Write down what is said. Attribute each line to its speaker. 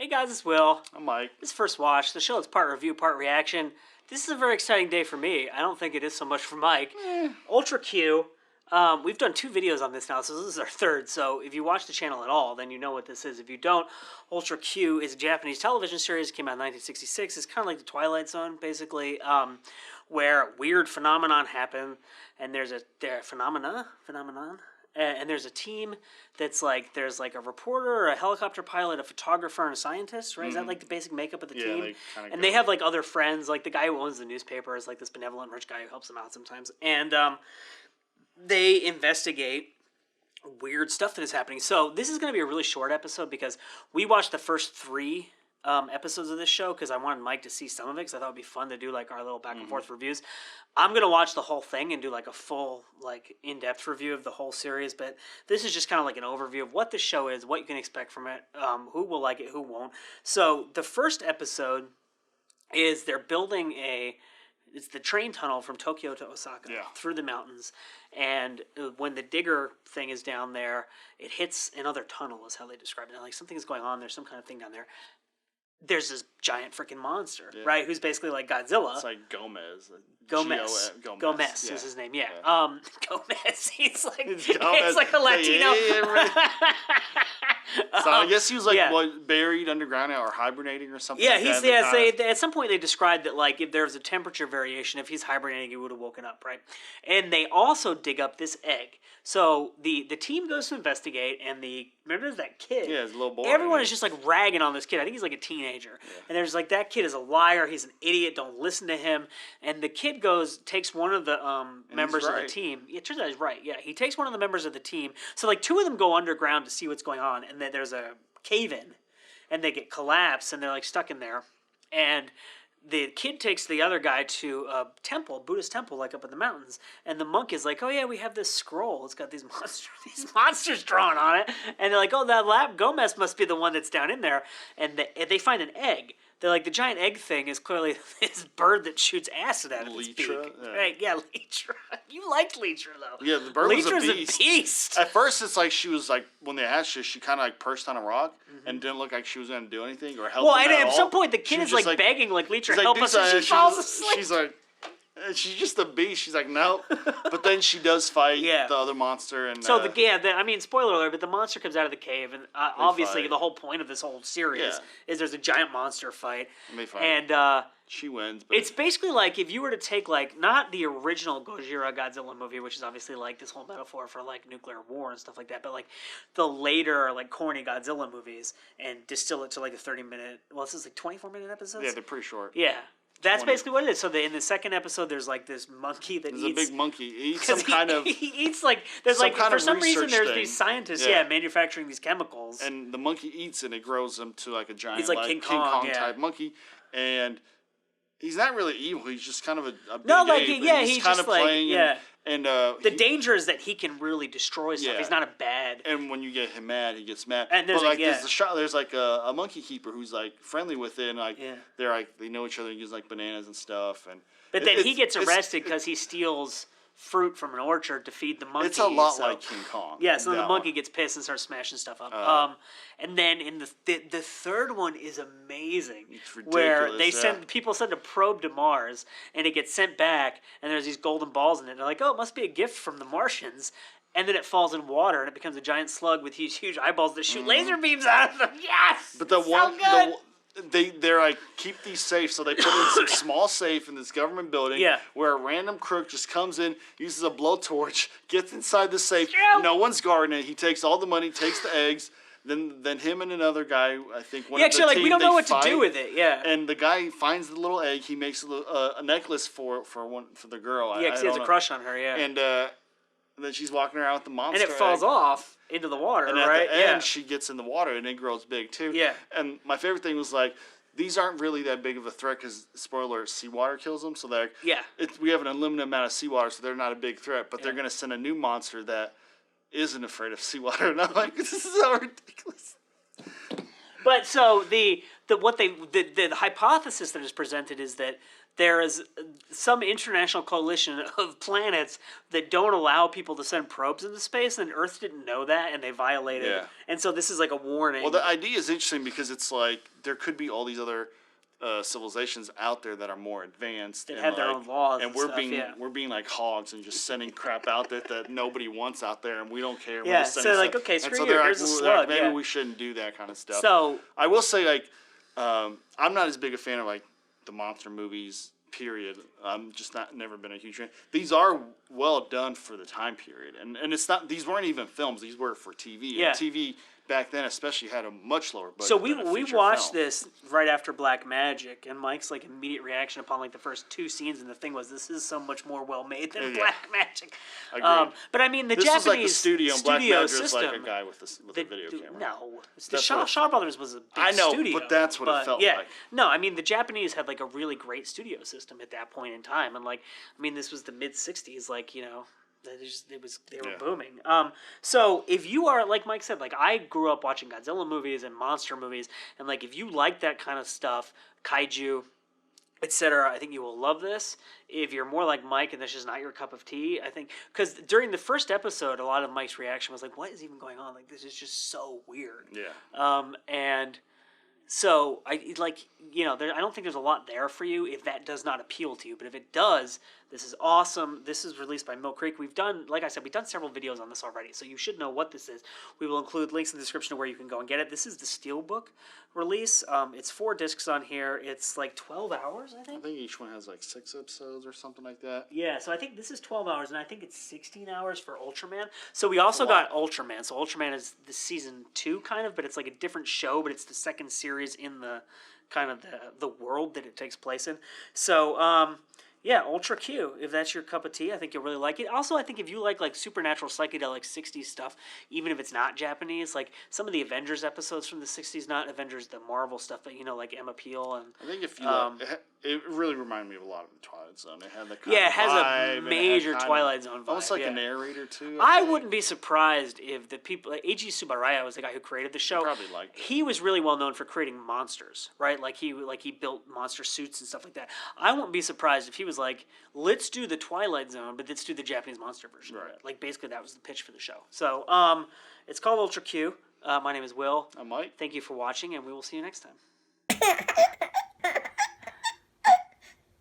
Speaker 1: Hey guys, it's Will.
Speaker 2: I'm Mike.
Speaker 1: This is First Watch. The show is part review, part reaction. This is a very exciting day for me. I don't think it is so much for Mike. Ultra Q. We've done 2 videos on this now, so this is our 3rd. So if you watch the channel at all, then you know what this is. If you don't, Ultra Q is a Japanese television series. It came out in 1966. It's kind of like the Twilight Zone, basically, where weird phenomenon happen, and there's a phenomenon. And there's a team that's like, there's like a reporter, a helicopter pilot, a photographer, and a scientist, right? Is that like the basic makeup of the team? They have like other friends, like the guy who owns the newspaper is like this benevolent rich guy who helps them out sometimes. And they investigate weird stuff that is happening. So this is going to be a really short episode because we watched the first 3 episodes of this show because I wanted Mike to see some of it because I thought it would be fun to do like our little back and forth reviews. I'm going to watch the whole thing and do like a full like in-depth review of the whole series, but this is just kind of like an overview of what the show is, what you can expect from it, who will like it, who won't. So the first episode is they're building it's the train tunnel from Tokyo to Osaka through the mountains. And when the digger thing is down there, it hits another tunnel is how they describe it. Like something is going on, there's some kind of thing down there. There's this giant freaking monster, right? Who's basically like Godzilla.
Speaker 2: It's like Gomez.
Speaker 1: Gomez is his name, Gomez. He's like, it's like a Latino.
Speaker 2: So I guess he was like buried underground or hibernating or something.
Speaker 1: Yeah,
Speaker 2: like
Speaker 1: at some point they described that like if there was a temperature variation, if he's hibernating, he would have woken up, right? And they also dig up this egg. So the team goes to investigate, and remember that kid?
Speaker 2: Yeah, his little boy.
Speaker 1: Everyone is just like ragging on this kid. I think he's like a teenager, and there's like that kid is a liar. He's an idiot. Don't listen to him. And the kid takes one of the members of the team. It turns out he's right. Yeah, he takes one of the members of the team. So like 2 of them go underground to see what's going on, and then there's a cave in, and they get collapsed, and they're like stuck in there, and the kid takes the other guy to a temple, Buddhist temple, like up in the mountains, and the monk is like, "Oh yeah, we have this scroll. It's got these monsters drawn on it." And they're like, "Oh, that Gomez must be the one that's down in there." And they find an egg. They're like, the giant egg thing is clearly this bird that shoots acid out of its beak. Right? Yeah, Lytra. You liked Lytra though.
Speaker 2: Yeah, the bird was a
Speaker 1: beast.
Speaker 2: At first, it's like she was like when they asked her, she kind of like perched on a rock and didn't look like she was going to do anything or help. Well, and
Speaker 1: at some point, the kid is like begging, like Lytra, help us, and she falls asleep.
Speaker 2: She's like. She's just a beast. She's like, nope. But then she does fight the other monster. And
Speaker 1: so, I mean, spoiler alert, but the monster comes out of the cave. And obviously, the whole point of this whole series is there's a giant monster fight.
Speaker 2: And they fight.
Speaker 1: And
Speaker 2: she wins.
Speaker 1: But it's basically like if you were to take, like, not the original Gojira Godzilla movie, which is obviously, like, this whole metaphor for, like, nuclear war and stuff like that, but, like, the later, like, corny Godzilla movies and distill it to, like, a 30-minute, well, this is, like, 24-minute episodes?
Speaker 2: Yeah, they're pretty short.
Speaker 1: Yeah. That's basically what it is. So in the second episode, there's like this monkey that eats.
Speaker 2: There's a big monkey. He eats some kind of.
Speaker 1: He eats like there's like for some reason there's these scientists manufacturing these chemicals.
Speaker 2: And the monkey eats and it grows him to like a giant.
Speaker 1: He's like King Kong
Speaker 2: type monkey, and he's not really evil. He's just kind of a big ape,
Speaker 1: he's
Speaker 2: kind
Speaker 1: just
Speaker 2: of
Speaker 1: like
Speaker 2: playing And
Speaker 1: the danger is that he can really destroy stuff. He's not a bad.
Speaker 2: And when you get him mad, he gets mad.
Speaker 1: And there's
Speaker 2: there's like a monkey keeper who's like friendly with it, and like they're like they know each other and gives like bananas and stuff.
Speaker 1: But then he gets arrested because he steals fruit from an orchard to feed the monkey.
Speaker 2: It's a lot like King Kong.
Speaker 1: Yeah, so the monkey gets pissed and starts smashing stuff up. And then in the third one is amazing.
Speaker 2: It's ridiculous.
Speaker 1: Where they people send a probe to Mars and it gets sent back and there's these golden balls in it. And they're like, oh, it must be a gift from the Martians. And then it falls in water and it becomes a giant slug with huge eyeballs that shoot laser beams out of them. Yes!
Speaker 2: But they're like, keep these safe, so they put in some small safe in this government building where a random crook just comes in, uses a blowtorch, gets inside the safe. No one's guarding it. He takes all the money, takes the eggs. Then him and another guy, I think one of the team,
Speaker 1: we don't know what to do with it. Yeah.
Speaker 2: And the guy finds the little egg. He makes a necklace for the girl.
Speaker 1: Yeah, because he has a crush on her. Yeah.
Speaker 2: And then she's walking around with the monster.
Speaker 1: And it falls off into the water,
Speaker 2: and
Speaker 1: right?
Speaker 2: at the end, she gets in the water, and it grows big too.
Speaker 1: Yeah.
Speaker 2: And my favorite thing was like, these aren't really that big of a threat because, spoiler, seawater kills them. So they're we have an unlimited amount of seawater, so they're not a big threat. But they're going to send a new monster that isn't afraid of seawater. And I'm like, this is so ridiculous.
Speaker 1: But so the the hypothesis that is presented is that there is some international coalition of planets that don't allow people to send probes into space, and Earth didn't know that, and they violated it. And so this is like a warning.
Speaker 2: Well, the idea is interesting because it's like there could be all these other civilizations out there that are more advanced
Speaker 1: that have their own laws,
Speaker 2: and we're being like hogs and just sending crap out there that nobody wants out there, and we don't care.
Speaker 1: Yeah, so like, okay, screw you. Here's a slug.
Speaker 2: Maybe we shouldn't do that kind of stuff.
Speaker 1: So
Speaker 2: I will say, like, I'm not as big a fan of like the monster movies. Period. I'm just never been a huge fan. These are well done for the time period, and it's not. These weren't even films. These were for TV.
Speaker 1: Yeah.
Speaker 2: And TV back then, especially, had a much lower budget.
Speaker 1: So we watched this right after Black Magic, and Mike's like immediate reaction upon like the first 2 scenes in the thing was, "This is so much more well made than Black Magic."
Speaker 2: Agreed.
Speaker 1: But I mean, the
Speaker 2: this
Speaker 1: Japanese
Speaker 2: was like the studio, and Black Magic
Speaker 1: system,
Speaker 2: was like a guy with a video camera.
Speaker 1: No, the Shaw Brothers was a big
Speaker 2: I know,
Speaker 1: studio,
Speaker 2: but that's what it felt like.
Speaker 1: No, I mean the Japanese had like a really great studio system at that point in time, and like I mean this was the mid '60s, like they were booming. So if you are, like Mike said, like I grew up watching Godzilla movies and monster movies, and like if you like that kind of stuff, kaiju, etc., I think you will love this. If you're more like Mike and this is not your cup of tea, I think, because during the first episode, a lot of Mike's reaction was like, "What is even going on? Like this is just so weird."
Speaker 2: Yeah.
Speaker 1: And so I don't think there's a lot there for you if that does not appeal to you. But if it does, this is awesome. This is released by Mill Creek. Like I said, we've done several videos on this already, so you should know what this is. We will include links in the description of where you can go and get it. This is the Steelbook release. It's 4 discs on here. It's like 12 hours, I think.
Speaker 2: I think each one has like 6 episodes or something like that.
Speaker 1: Yeah, so I think this is 12 hours, and I think it's 16 hours for Ultraman. So we also got Ultraman. So Ultraman is the season 2 kind of, but it's like a different show, but it's the second series in the kind of the world that it takes place in. So yeah, Ultra Q. If that's your cup of tea, I think you'll really like it. Also, I think if you like supernatural psychedelic 60s stuff, even if it's not Japanese, like some of the Avengers episodes from the 60s, not Avengers, the Marvel stuff, but like Emma Peel and
Speaker 2: I think if you it really reminded me of a lot of the Twilight Zone. It had the kind
Speaker 1: it
Speaker 2: of
Speaker 1: has
Speaker 2: vibe,
Speaker 1: a major Twilight Zone vibe.
Speaker 2: Almost like a narrator too.
Speaker 1: I wouldn't be surprised if the people like Eiji Tsubaraya was the guy who created the show.
Speaker 2: Probably liked it.
Speaker 1: He was really well known for creating monsters, right? Like he built monster suits and stuff like that. I wouldn't be surprised if he was like, let's do the Twilight Zone, but let's do the Japanese monster version of it. Like basically that was the pitch for the show. So it's called Ultra Q. My name is Will.
Speaker 2: I'm Mike.
Speaker 1: Thank you for watching, and we will see you next time.